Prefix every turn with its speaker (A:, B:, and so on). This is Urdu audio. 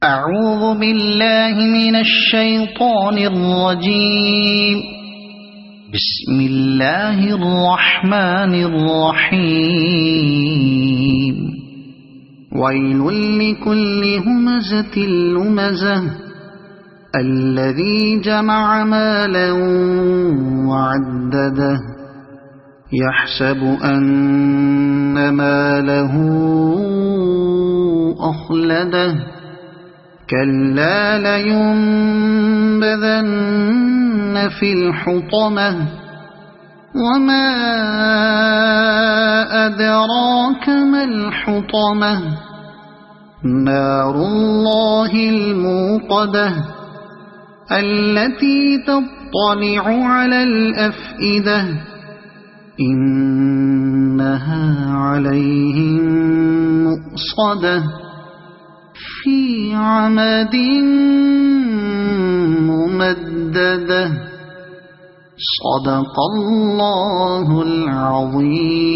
A: أعوذ بالله من الشيطان الرجيم. بسم الله الرحمن الرحيم. ويل لكل همزة لمزة الذي جمع مالا وعدده يحسب أن ماله أخلده كلا لينبذن في الحطمة وما أدراك ما الحطمة نار الله الموقدة التي تطلع على الأفئدة إنها عليهم مؤصدة في عمد ممددة. صدق الله العظيم.